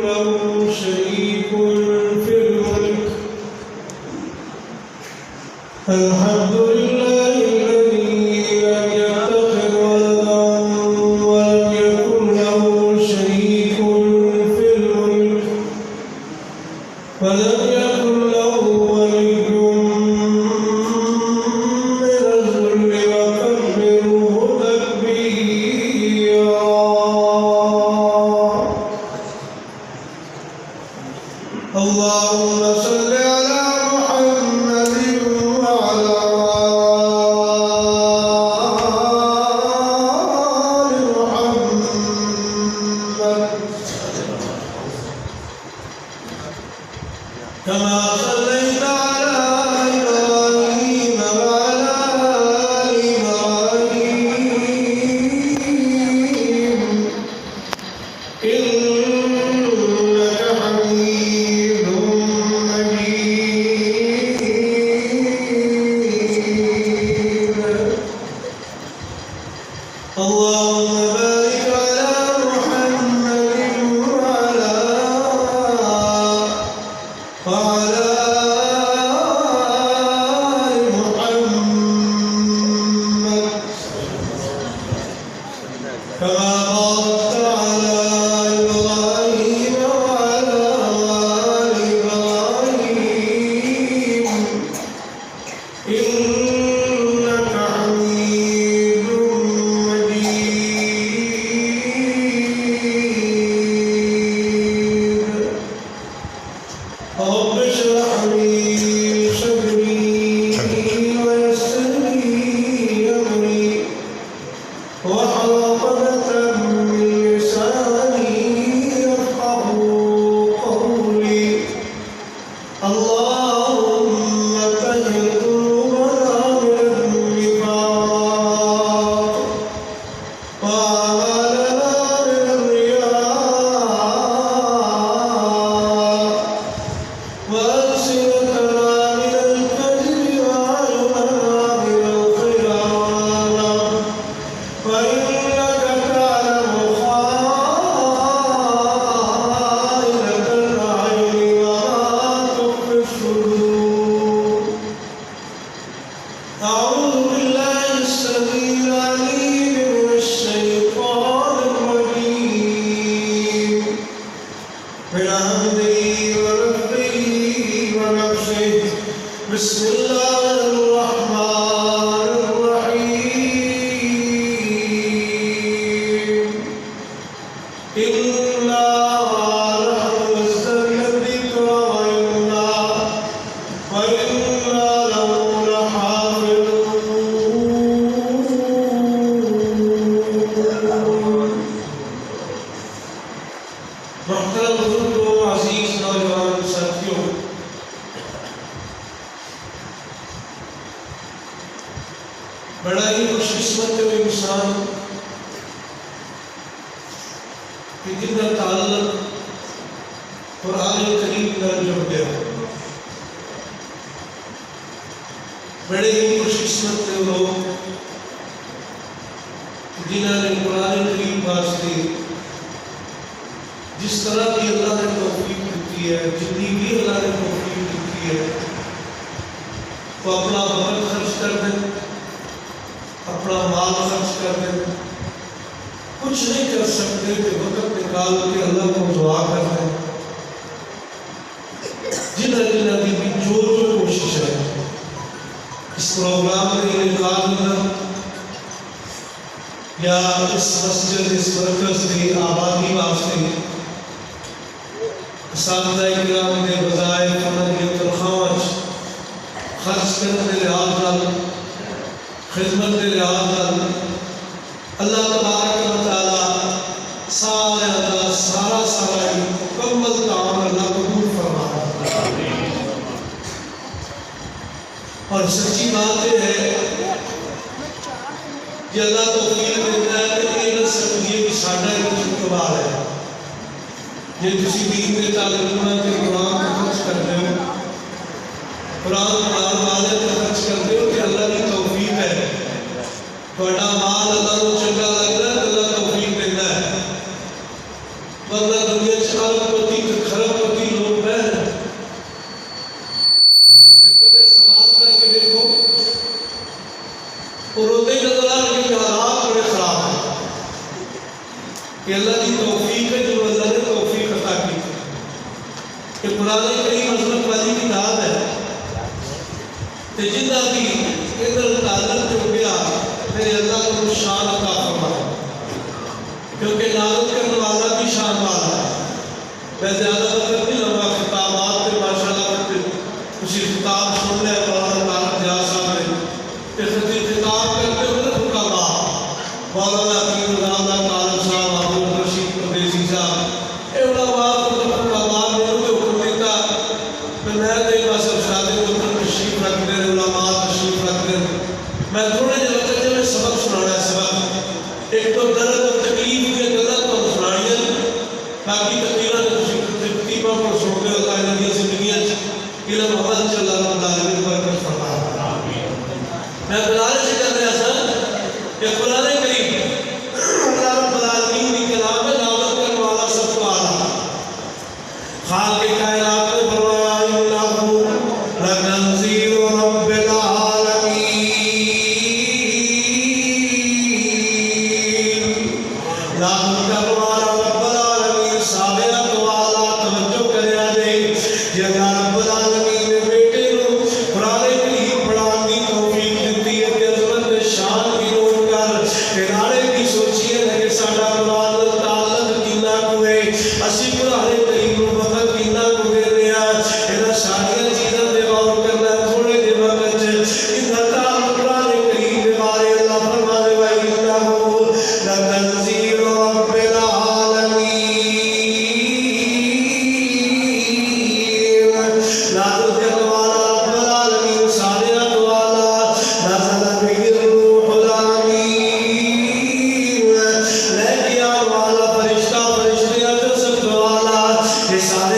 له شريك في الملك الحمد لله الذي لم يتخذ ولدا ولم يكن له شريك في الملك ولم يكن له ولي من الذل وكبره تكبيرا اللهم صل على محمد وعلى آل محمد كما صليت على إبراهيم وعلى آل إبراهيم إنك حميد مجيد اللهم بارك على محمد وعلى آل محمد كما باركت على إبراهيم وعلى آل إبراهيم إنك حميد مجيد رب اشرح لي صدري ويسر لي أمري واحلل عقدة من لساني يفقهوا قولي اللهم طهر قلوبنا من النفاق وأعمالنا من الرياء وألسنتنا من الكذب وأعيننا من الخيانة فإنك تعلم خائنة الأعين وما تخفي الصدور أعوذ بالله السميع العليم من الشيطان الرجيم من همزه ونفخه ونفسه بسم الله الرحمن الرحيم إنا نحن نزلنا الذكر وإنا له لحافظون محترم بزرگوں عزیز نوجوان ساتھیوں بڑا ہی خوش قسمت ہے وہ انسان کہ جن کا تعلق قرآن کریم نال جڑ گیا بڑے ہی خوش قسمت ہے وہ لوگ جنہوں نے قرآن کریم واسطے جس طرح کی اللہ نے توفیق دیتی ہے جتنی بھی اللہ نے توفیق دیتی ہے وہ اپنا وقت خرچ کر دیں اپنا مال خرچ کر دیں کچھ نہیں کر سکتے کہ وقت نکال کے اللہ کو دعا کر دیں جنہ کی بھی جو کوشش ہے اس پروگرام کے انعقاد میں یا اس مسجد اس مرکز کی آبادی واسطے اساتذہ کرام نے بظاہر فنی تنخواہ خرچ کرنے کے لحاظ نال خدمت کے لحاظ نال اللہ تبارک و تعالی سارا مکمل کام اللہ قبول فرمائے اور سچی بات یہ ہے کہ اللہ توفیق دیتا ہے کہ یہ نہ سمجھیے کہ ساڈا ایک کمال ہے جی تسی دین کے تعلقات کے قرآن کو خرچ کرتے ہو قرآن پڑھانے والے کو خرچ کرتے ہو کہ اللہ کی توفیق ہے تھوڑا مال اللہ کو چنگا لگ رہا ہے تو اللہ توفیق دیتا ہے ورنہ دنیا چ کہ اللہ کی توفیق ہے جو اللہ نے توفیق عطا کی کہ قرآن کریم عظمت والی کتاب ہے کہ جنہ بھی ادھر تعلق جو گیا میرے اللہ کو شان عطا فرمائے کیونکہ نازل کرنے والا بھی شان والا ہے. میں زیادہ وقت نہیں لوں گا خطابات پہ ماشاءاللہ کسی خطاب سن لے مولانا طارق ریاض صاحب نے کہ خطاب کرتے ہوئے حکما مولانا حکیم اللہ طارق صاحب عبد الرشید پردیسی صاحب اے علماء کو حکما نے مجھے حکم دیتا کہ میں دے بس ارشاد محترم تشریف رکھ دیں علماء تشریف رکھ دیں میں تھوڑے جے وقت میں سبق سنانا ہے. سبق ایک تو درد اور تکلیف کی غلط کو سنانی ہے باقی تقریرا تقریبا پر سنتے ہوتا ہے نبی زندگی علم عمل چل رہا رب العالمین برکت فرما. میں گزارش کر رہا سر کہ قرآن کریم اللہ رب العالمین کی کلام میں نازل کرنے والا سب کو اعلیٰ خالق کائنات نے فرمایا انہ لتنزیل رب العالمین نازل کرنے والا رب العالمین صابرت والا توجہ کرے آجے یہ رب العالمین نے بیٹے کو قرآن کریم پڑھان کی توفیق دیتی ہے کہ عظمت شان کی نوٹ کر کنارے کی سوچیے لگے ساڑھا قرآن تعلق کینا کوئے اسی قرآن کریم وقت کینا کو دے رہے ہیں انہا ساڑھیاں چیزیں دے غور کرنا تھوڑے دے وقت انہا تعلق قرآن کریم دے بارے اللہ فرمانے وائی انہو لتنزیل رب العالمین نازل کرنے والا رب العالمین صالحات والا نازل به الروح الامین لے کے آنے والا فرشتہ فرشتیاں جسد والا یہ سارے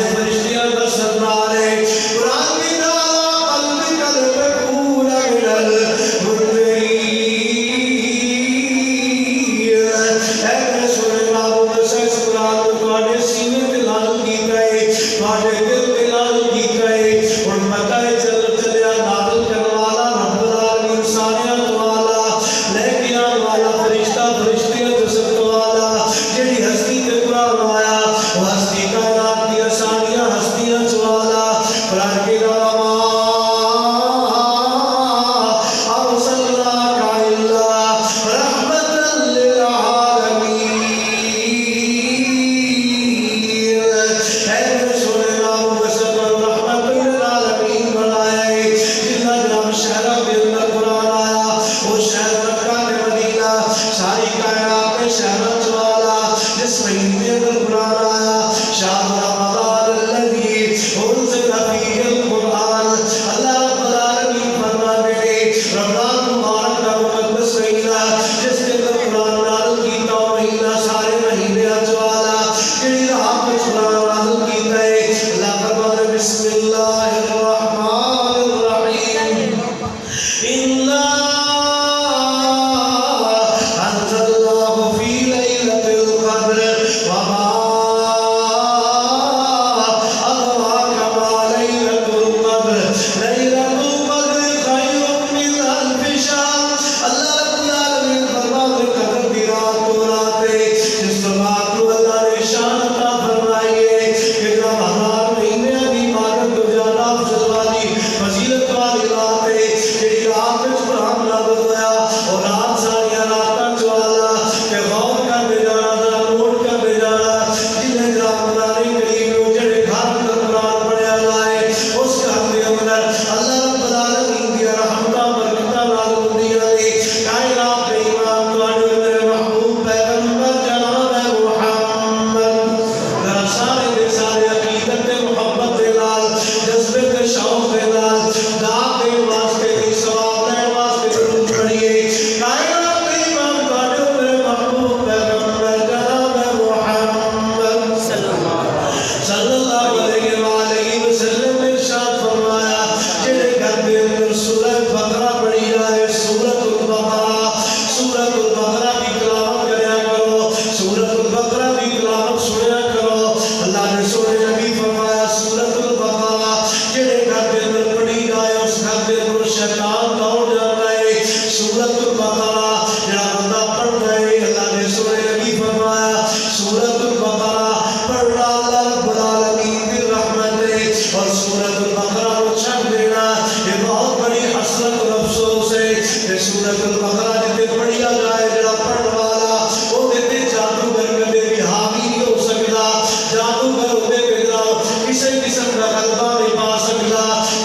بندہ غلبہ نہیں پا سکتا.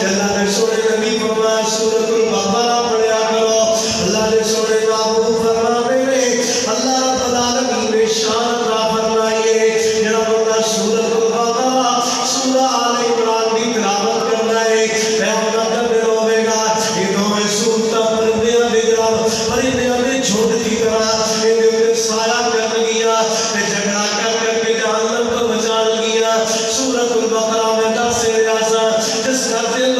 اللہ نے سونے نبی فرمایا سورۃ البقرہ پڑھیا کرو. اللہ نے سونے محبوب فرماتے نے اللہ رب العالمین نے شان عطا فرمائی ہے جڑا بندہ سورۃ البقرہ سورہ آل عمران کی تلاوت کرنا ہے قیامت تک روے گا. یہ دونوں سورتاں پرندیاں دے پرندیاں دے جھنڈ کی طرح سایہ کر گیا جھگڑا کر کے جہنم کو بچا لیا. سورۃ البقرہ میں 10 ریاض جس کا دل